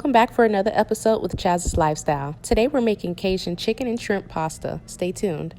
Welcome back for another episode with Chaz's Lifestyle. Today we're making Cajun chicken and shrimp pasta. Stay tuned.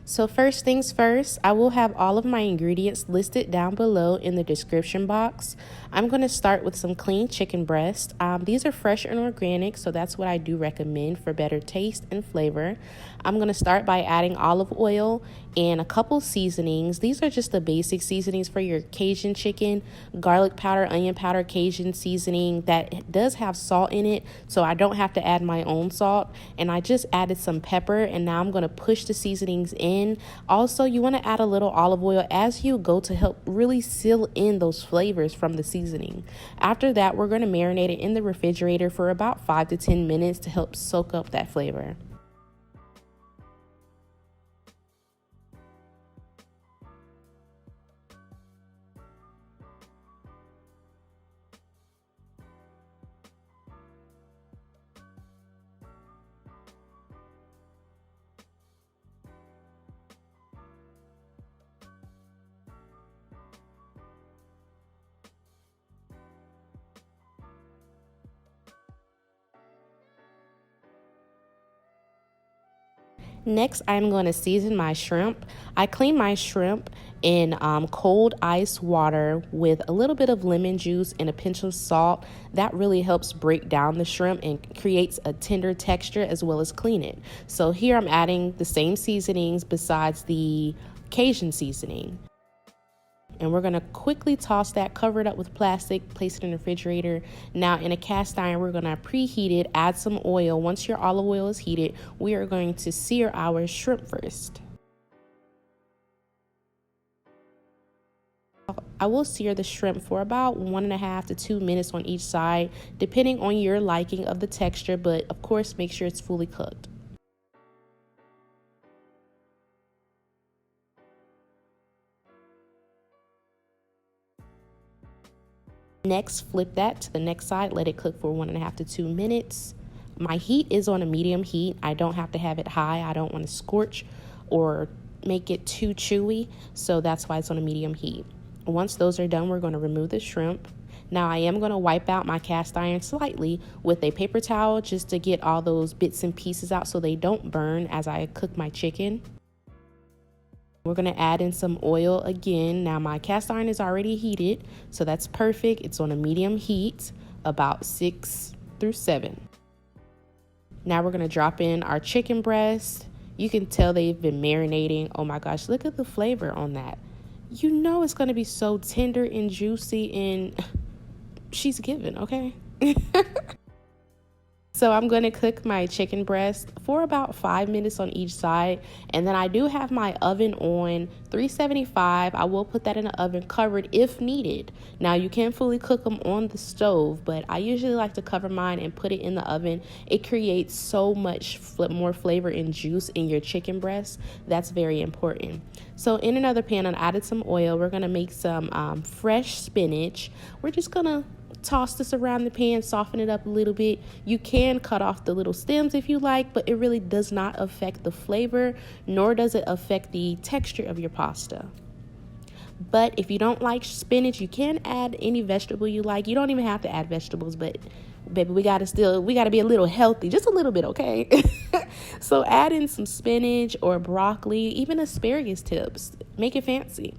So first things first, I will have all of my ingredients listed down below in the description box. I'm going to start with some clean chicken breast. These are fresh and organic, so that's what I do recommend for better taste and flavor. I'm going to start by adding olive oil and a couple seasonings. These are just the basic seasonings for your Cajun chicken: garlic powder, onion powder, Cajun seasoning that does have salt in it, so I don't have to add my own salt. And I just added some pepper, and now I'm going to push the seasonings in. Also, you want to add a little olive oil as you go to help really seal in those flavors from the seasoning. After that, we're going to marinate it in the refrigerator for about 5 to 10 minutes to help soak up that flavor. Next, I'm going to season my shrimp. I clean my shrimp in cold ice water with a little bit of lemon juice and a pinch of salt. That really helps break down the shrimp and creates a tender texture as well as clean it. So here I'm adding the same seasonings besides the Cajun seasoning. And we're going to quickly toss that, cover it up with plastic, place it in the refrigerator. Now in a cast iron, we're going to preheat it, add some oil. Once your olive oil is heated, we are going to sear our shrimp first. I will sear the shrimp for about 1.5 to 2 minutes on each side, depending on your liking of the texture, but of course make sure it's fully cooked. Next, flip that to the next side, let it cook for 1.5 to 2 minutes. My heat is on a medium heat. I don't have to have it high. I don't want to scorch or make it too chewy, so that's why it's on a medium heat. Once those are done, we're going to remove the shrimp. Now I am going to wipe out my cast iron slightly with a paper towel just to get all those bits and pieces out so they don't burn as I cook my chicken. We're going to add in some oil again. Now my cast iron is already heated, so that's perfect. It's on a medium heat, about 6 through 7. Now we're going to drop in our chicken breast. You can tell they've been marinating. Oh my gosh, look at the flavor on that. You know it's going to be so tender and juicy, and she's given, okay? So I'm going to cook my chicken breast for about 5 minutes on each side. And then I do have my oven on 375. I will put that in the oven covered if needed. Now you can fully cook them on the stove, but I usually like to cover mine and put it in the oven. It creates so much more flavor and juice in your chicken breast. That's very important. So in another pan, I added some oil. We're going to make some fresh spinach. We're just going to toss this around the pan, soften it up a little bit. You can cut off the little stems if you like, but it really does not affect the flavor, nor does it affect the texture of your pasta. But if you don't like spinach, you can add any vegetable you like. You don't even have to add vegetables, but baby, we gotta be a little healthy, just a little bit, okay? So add in some spinach or broccoli, even asparagus tips. Make it fancy.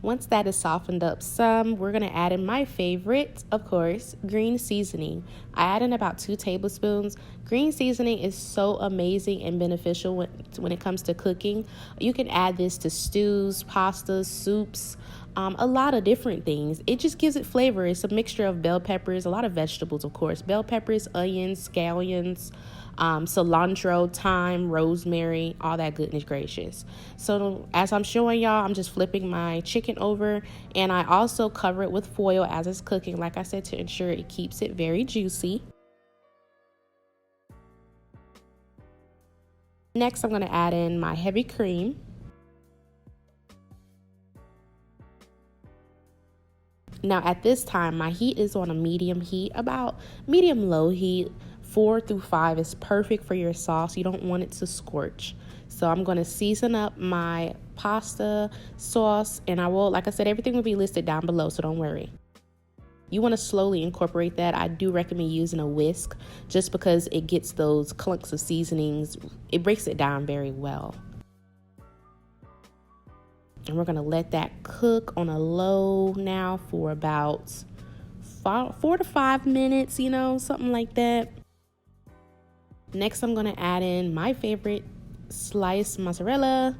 Once that is softened up some, we're going to add in my favorite, of course, green seasoning. I add in about 2 tablespoons. Green seasoning is so amazing and beneficial when it comes to cooking. You can add this to stews, pastas, soups, a lot of different things. It just gives it flavor. It's a mixture of bell peppers, a lot of vegetables, of course. Bell peppers, onions, scallions, cilantro, thyme, rosemary, all that goodness gracious. So as I'm showing y'all, I'm just flipping my chicken over, and I also cover it with foil as it's cooking, like I said, to ensure it keeps it very juicy. Next, I'm going to add in my heavy cream. Now at this time, my heat is on a medium heat, about medium low heat. 4 through 5 is perfect for your sauce. You don't want it to scorch. So I'm going to season up my pasta sauce, and I will, like I said, everything will be listed down below, so don't worry. You want to slowly incorporate that. I do recommend using a whisk just because it gets those clumps of seasonings. It breaks it down very well. And we're going to let that cook on a low now for about 4 to 5 minutes, something like that. Next, I'm going to add in my favorite sliced mozzarella.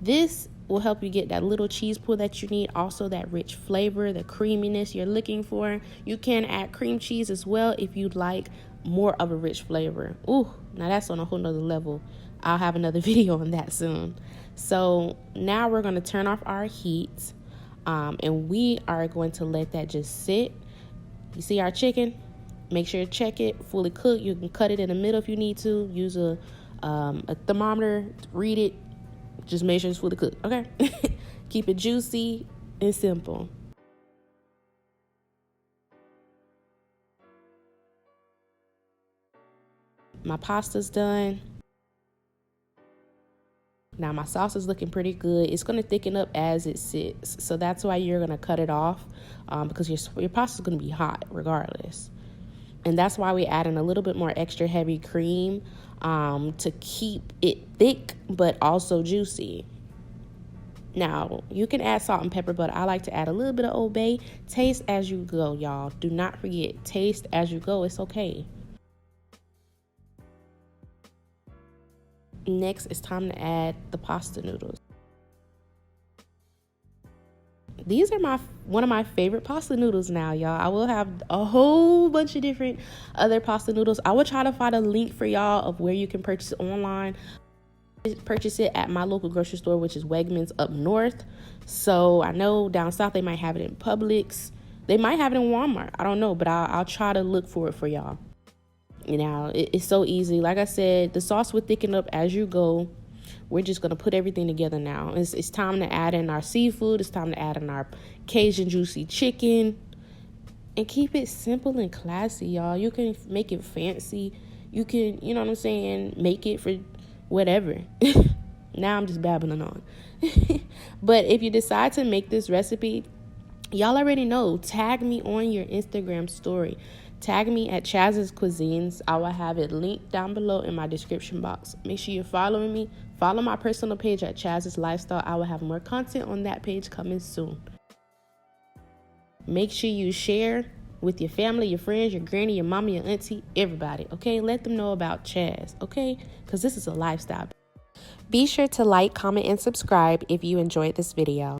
This will help you get that little cheese pull that you need, also that rich flavor, the creaminess you're looking for. You can add cream cheese as well if you'd like more of a rich flavor. Ooh, now that's on a whole nother level. I'll have another video on that soon. So now we're going to turn off our heat, and we are going to let that just sit. You see our chicken? Make sure to check it, fully cooked. You can cut it in the middle if you need to. Use a thermometer, read it. Just make sure it's fully cooked, okay? Keep it juicy and simple. My pasta's done. Now my sauce is looking pretty good. It's going to thicken up as it sits. So that's why you're going to cut it off, because your pasta's going to be hot regardless. And that's why we add in a little bit more extra heavy cream to keep it thick but also juicy. Now, you can add salt and pepper, but I like to add a little bit of Old Bay. Taste as you go, y'all. Do not forget, taste as you go. It's okay. Next, it's time to add the pasta noodles. These are one of my favorite pasta noodles now, y'all. I will have a whole bunch of different other pasta noodles. I will try to find a link for y'all of where you can purchase it online. Purchase it at my local grocery store, which is Wegmans up north. So I know down south they might have it in Publix. They might have it in Walmart. I don't know, but I'll try to look for it for y'all. It's so easy. Like I said, the sauce will thicken up as you go. We're just going to put everything together now. It's time to add in our seafood. It's time to add in our Cajun juicy chicken. And keep it simple and classy, y'all. You can make it fancy. You can, you know what I'm saying, make it for whatever. Now I'm just babbling on. But if you decide to make this recipe, y'all already know, tag me on your Instagram story. Tag me at ChazsCuisines. I will have it linked down below in my description box. Make sure you're following me. Follow my personal page at Chaz's Lifestyle. I will have more content on that page coming soon. Make sure you share with your family, your friends, your granny, your mama, your auntie, everybody, okay? Let them know about Chaz, okay? Because this is a lifestyle. Be sure to like, comment, and subscribe if you enjoyed this video.